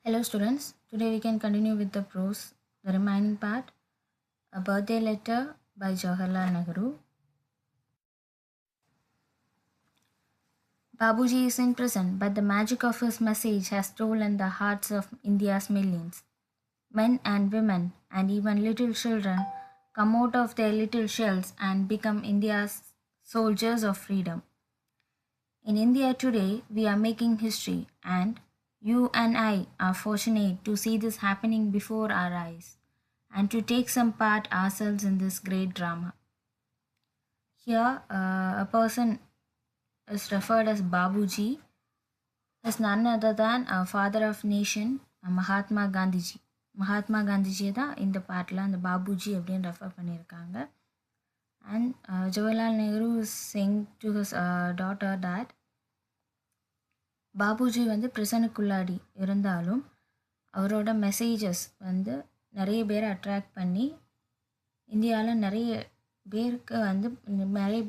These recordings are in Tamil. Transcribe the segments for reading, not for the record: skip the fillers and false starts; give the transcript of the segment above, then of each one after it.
Hello students, today we can continue with the prose, the remaining part, a birthday letter by Jawaharlal Nehru. Babuji is in prison, but the magic of his message has stolen the hearts of India's millions. Men and women and even little children come out of their little shells and become India's soldiers of freedom. In India today, we are making history, and you and I are fortunate to see this happening before our eyes and to take some part ourselves in this great drama. Here, a person is referred as Babuji, is none other than a father of nation, Mahatma Gandhiji. Mahatma காந்திஜியை தான் இந்த பாட்டில் அந்த பாபுஜி அப்படின்னு ரெஃபர் பண்ணியிருக்காங்க. And Jawaharlal Nehru is saying to his daughter that Bapuji வந்து ப்ரிசனுக்குள்ளாடி இருந்தாலும் அவரோட மெசேஜஸ் வந்து நிறைய பேரை அட்ராக்ட் பண்ணி இந்தியாவில் நிறைய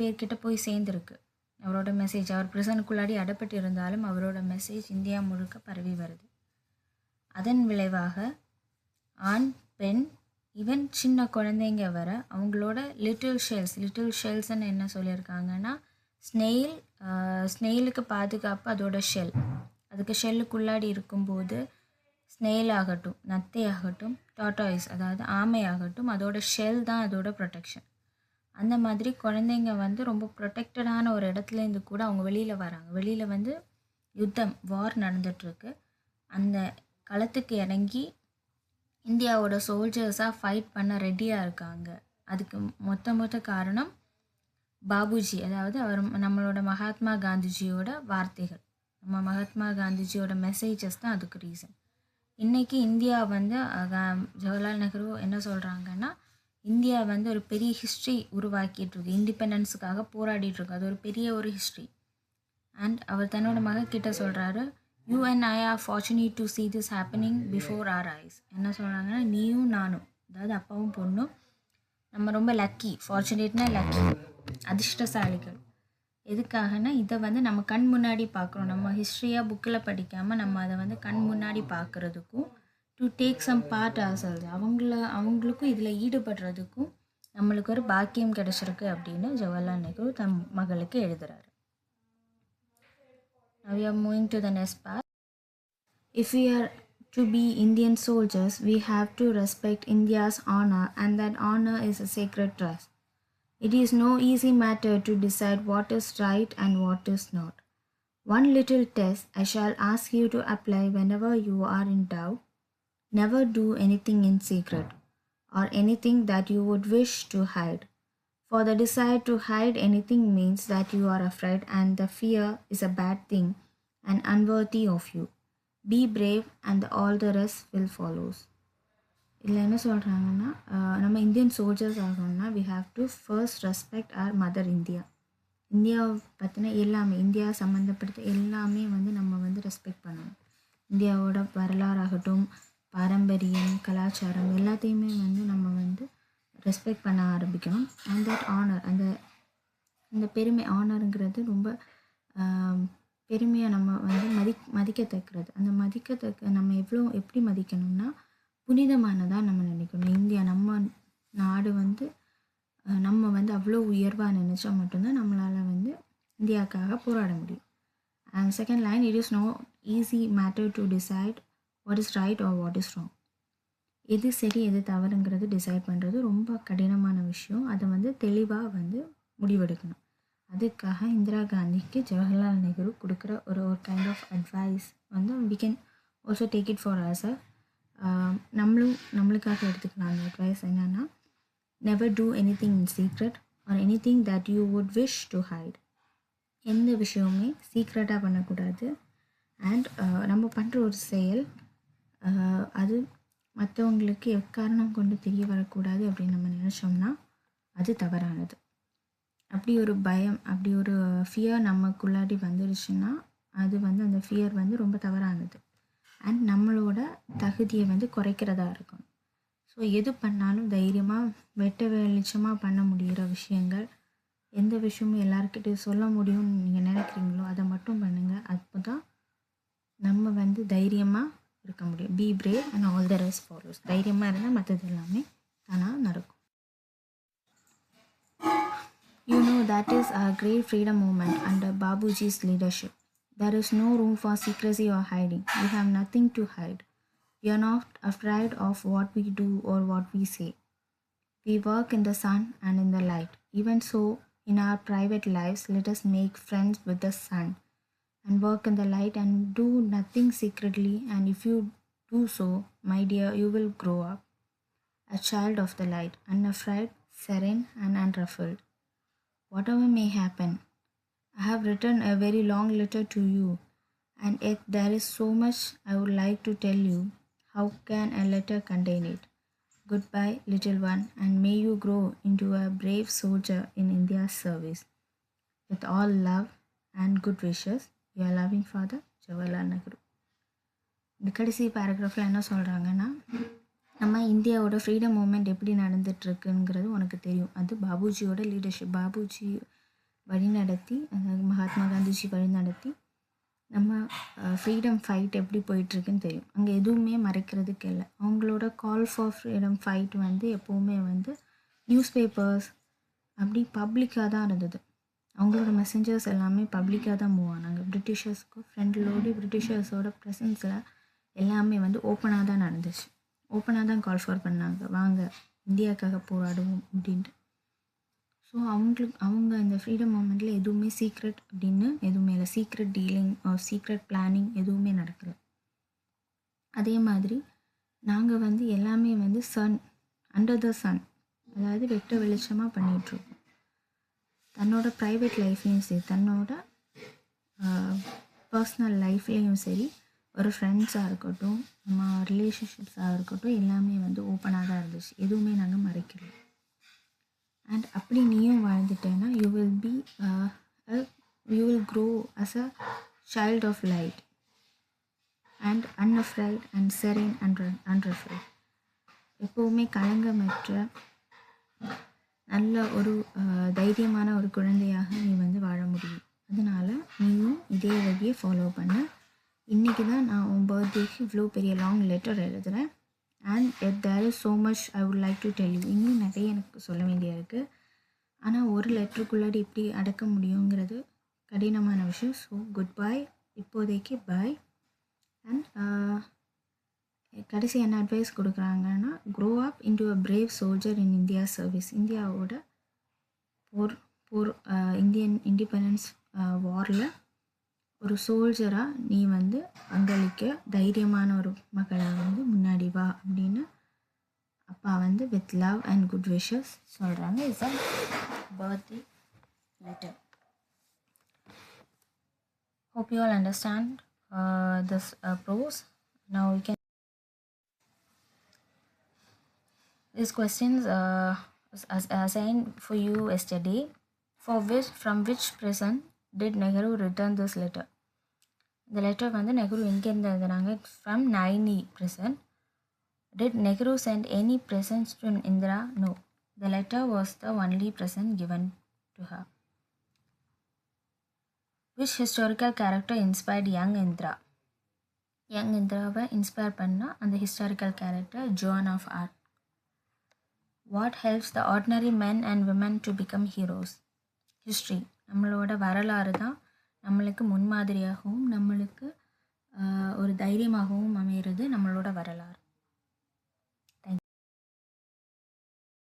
பேர்கிட்ட போய் சேர்ந்துருக்கு அவரோட மெசேஜ். அவர் ப்ரிசனுக்குள்ளாடி அடப்பட்டு இருந்தாலும் அவரோட மெசேஜ் இந்தியா முழுக்க பரவி வருது. அதன் விளைவாக ஆண் பெண் ஈவன் சின்ன குழந்தைங்க வர அவங்களோட லிட்டில் ஷெல்ஸ்ன்னு என்ன சொல்லியிருக்காங்கன்னா ஸ்னெயிலுக்கு பாதுகாப்பு அதோட ஷெல். அதுக்கு ஷெல்லுக்குள்ளாடி இருக்கும்போது ஸ்னெயில் ஆகட்டும், நத்தை ஆகட்டும், டாட்டாய்ஸ் அதாவது ஆமை ஆகட்டும், அதோட ஷெல் தான் அதோட ப்ரொடெக்ஷன். அந்த மாதிரி குழந்தைங்க வந்து ரொம்ப ப்ரொடெக்டடான ஒரு இடத்துலேருந்து கூட அவங்க வெளியில் வராங்க. வெளியில் வந்து வார் நடந்துகிட்ருக்கு. அந்த களத்துக்கு இறங்கி இந்தியாவோட சோல்ஜர்ஸாக ஃபைட் பண்ண ரெடியாக இருக்காங்க. அதுக்கு மொத்த காரணம் பாபுஜி, அதாவது அவர் நம்மளோட மகாத்மா காந்திஜியோட வார்த்தைகள், நம்ம மகாத்மா காந்திஜியோட மெசேஜஸ் தான் அதுக்கு ரீசன். இன்றைக்கி இந்தியா வந்து ஜவஹர்லால் நேரு என்ன சொல்கிறாங்கன்னா, இந்தியா வந்து ஒரு பெரிய ஹிஸ்ட்ரி உருவாக்கிட்டுருக்கு, இண்டிபெண்டன்ஸுக்காக போராடிட்டுருக்கு. அது ஒரு பெரிய ஒரு ஹிஸ்ட்ரி. அண்ட் அவர் தன்னோட மகக்கிட்ட சொல்கிறாரு, you and I R fortunate to see this happening before our eyes. என்ன சொல்கிறாங்கன்னா, நீயும் நானும், அதாவது அப்பாவும் பொண்ணும் நம்ம ரொம்ப லக்கி. ஃபார்ச்சுனேட்னா லக்கி, அதிர்ஷ்டசாலிகள். எதுக்காகனா இதை வந்து நம்ம கண் முன்னாடி பார்க்குறோம். நம்ம ஹிஸ்ட்ரியாக புக்கில் படிக்காமல் நம்ம அதை வந்து கண் முன்னாடி பார்க்குறதுக்கும், to take some part ourselves, அவங்களுக்கும் இதில் ஈடுபடுறதுக்கும் நம்மளுக்கு ஒரு பாக்கியம் கிடச்சிருக்கு அப்படின்னு ஜவஹர்லால் நேரு தம் மகளுக்கு எழுதுகிறாரு. Now we are moving to the next part. If we are to be Indian soldiers, we have to respect India's honor, and that honor is a sacred trust. It is no easy matter to decide what is right and what is not. One little test I shall ask you to apply whenever you are in doubt. Never do anything in secret, or anything that you would wish to hide. For the desire to hide anything means that you are afraid, and the fear is a bad thing and unworthy of you. Be brave and all the rest will follows. இதில் என்ன சொல்கிறாங்கன்னா, நம்ம இந்தியன் சோல்ஜர்ஸ் ஆகணும்னா we have to first respect our mother India. இந்தியாவை பற்றின எல்லாமே, இந்தியா சம்மந்தப்படுத்த எல்லாமே வந்து நம்ம வந்து ரெஸ்பெக்ட் பண்ணணும். இந்தியாவோட வரலாறாகட்டும், பாரம்பரியம், கலாச்சாரம் எல்லாத்தையுமே வந்து நம்ம வந்து ரெஸ்பெக்ட் பண்ண ஆரம்பிக்கணும். அண்ட் தட் ஆனர், அந்த பெருமை, ஆனருங்கிறது ரொம்ப பெருமையாக நம்ம வந்து மதிக்கத்தக்கிறது. அந்த நம்ம எப்படி மதிக்கணும்னா புனிதமானதாக நம்ம நினைக்கணும். இந்தியா நம்ம நாடு வந்து நம்ம வந்து அவ்வளோ உயர்வாக நினச்சா மட்டும்தான் நம்மளால் வந்து இந்தியாவுக்காக போராட முடியும். And second line, it is no easy matter to decide what is right or what is wrong. எது சரி எது தவறுங்கிறது டிசைட் பண்ணுறது ரொம்ப கடினமான விஷயம். அதை வந்து தெளிவாக வந்து முடிவெடுக்கணும். அதுக்காக இந்திரா காந்திக்கு ஜவஹர்லால் நேரு கொடுக்குற ஒரு கைண்ட் ஆஃப் அட்வைஸ் வந்து we can also take it for ourselves. நம்மளுக்காக எடுத்துக்கலாம். அந்த அட்வைஸ் என்னென்னா, never do anything in secret or anything that you would wish to hide. எந்த விஷயமுமே சீக்ரெட்டாக பண்ணக்கூடாது. அண்ட் நம்ம பண்ணுற ஒரு செயல் அது மற்றவங்களுக்கு எக்காரணம் கொண்டு தெரிய வரக்கூடாது அப்படின்னு நம்ம நினச்சோம்னா அது தவறானது. அப்படி ஒரு பயம், அப்படி ஒரு ஃபியர் நமக்குள்ளாடி வந்துடுச்சுன்னா அது வந்து அந்த ஃபியர் வந்து ரொம்ப தவறானது. அண்ட் நம்மளோட தகுதியை வந்து குறைக்கிறதா இருக்கும். ஸோ எது பண்ணாலும் தைரியமாக வெளிச்சமாக பண்ண முடிகிற விஷயங்கள், எந்த விஷயமும் எல்லாருக்கிட்டையும் சொல்ல முடியும்னு நீங்கள் நினைக்கிறீங்களோ அதை மட்டும் பண்ணுங்கள். அப்போ தான் நம்ம வந்து தைரியமாக இருக்க முடியும். B brave and all the rest follows. தைரியமாக இருந்தால் மற்றது எல்லாமே தானாக நடக்கும். You know, that is a great freedom movement under Babuji's leadership. There is no room for secrecy or hiding. We have nothing to hide. We are not afraid of what we do or what we say. We work in the sun and in the light. Even so, in our private lives, let us make friends with the sun and work in the light and do nothing secretly. And if you do so, my dear, you will grow up a child of the light, unafraid, serene, and unruffled. Whatever may happen, I have written a very long letter to you, and yet there is so much I would like to tell you. How can a letter contain it? Goodbye, little one, and may you grow into a brave soldier in India's service. With all love and good wishes, your loving father, Jawaharlal Nehru. இந்த கடைசி பேராகிராஃபில் என்ன சொல்கிறாங்கன்னா, நம்ம இந்தியாவோட ஃப்ரீடம் மூமெண்ட் எப்படி நடந்துகிட்ருக்குங்கிறது உனக்கு தெரியும். அது பாபுஜியோட லீடர்ஷிப். பாபுஜி வழிநடத்தி, மகாத்மா காந்திஜி வழிநடத்தி நம்ம ஃப்ரீடம் ஃபைட் எப்படி போயிட்டுருக்குன்னு தெரியும். அங்கே எதுவுமே மறைக்கிறதுக்கு இல்லை. அவங்களோட கால் ஃபார் ஃப்ரீடம் ஃபைட் வந்து எப்போவுமே வந்து நியூஸ் பேப்பர்ஸ் அப்படி பப்ளிக்காக தான் இருந்தது. அவங்களோட மெசஞ்சர்ஸ் எல்லாமே பப்ளிக்காக தான் மூவ் ஆனாங்க. பிரிட்டிஷர்ஸ்க்கு ஃப்ரெண்ட்லோடு பிரிட்டிஷர்ஸோட ப்ரெசன்ஸில் எல்லாமே வந்து ஓப்பனாக தான் நடந்துச்சு. ஓப்பனாக தான் கால் ஃபார் பண்ணாங்க, வாங்க இந்தியாவுக்காக போராடுவோம் அப்படின்ட்டு. ஸோ அவங்க இந்த ஃப்ரீடம் மூமெண்ட்டில் எதுவுமே சீக்ரெட் அப்படின்னு எதுவுமே இல்லை. சீக்ரெட் டீலிங் சீக்ரெட் பிளானிங் எதுவுமே நடக்கலை. அதே மாதிரி நாங்கள் வந்து எல்லாமே வந்து சன் அண்டர் த சன், அதாவது வெட்ட வெளிச்சமாக பண்ணிகிட்ருக்கோம். தன்னோட ப்ரைவேட் லைஃப்லேயும் சரி, தன்னோட பர்சனல் லைஃப்லேயும் சரி, ஒரு ஃப்ரெண்ட்ஸாக இருக்கட்டும், நம்ம ரிலேஷன்ஷிப்ஸாக இருக்கட்டும், எல்லாமே வந்து ஓப்பனாக தான் இருந்துச்சு. எதுவுமே நாங்கள் மறைக்கிறோம். அண்ட் அப்படி நீயும் வாழ்ந்துட்டேன்னா you will grow as a child of light and unafraid and serene and unafraid. எப்போவுமே களங்கமற்ற நல்ல ஒரு தைரியமான ஒரு குழந்தையாக நீ வந்து வாழ முடியும். அதனால் நீயும் இதே வழியை ஃபாலோ பண்ண. இன்றைக்கி தான் நான் உன் பர்த்டேக்கு இவ்வளோ பெரிய லாங் லெட்டர் எழுதுகிறேன். And there is so much I would like to tell you. இன்னும் நிறைய எனக்கு சொல்ல வேண்டியது இருக்குது. ஆனால் ஒரு லெட்டருக்குள்ளாடி எப்படி அடக்க முடியுங்கிறது கடினமான விஷயம். ஸோ குட் பாய், இப்போதைக்கு பாய். அண்ட் கடைசி என்ன அட்வைஸ் கொடுக்குறாங்கன்னா, grow up into a brave soldier in India service. இந்தியாவோட இந்தியன் இண்டிபெண்டன்ஸ் வாரில் ஒரு சோல்ஜராக நீ வந்து பங்களிக்க தைரியமான ஒரு மக்களாக வந்து முன்னாடி வா அப்படின்னு அப்பா வந்து with love and good wishes சொல்கிறாங்க. It's a birthday letter. Hope you all understand this prose. Now we can these questions assigned for you yesterday. From which prison did Nehru return this letter? The letter வந்து நெஹ்ரு எங்கேருந்து எழுதுனாங்க? From Naini prison. Did Nehru send any presents to Indira? No. The letter was the only present given to her. Which historical character inspired young Indira? Young Indiraவை இன்ஸ்பயர் பண்ணால் அந்த historical character Joan of Arc. What helps the ordinary men and women to become heroes? History. நம்மளோட வரலாறு தான் நம்மளுக்கு முன்மாதிரியாகவும் நம்மளுக்கு ஒரு தைரியமாகவும் அமைகிறது நம்மளோட வரலாறு.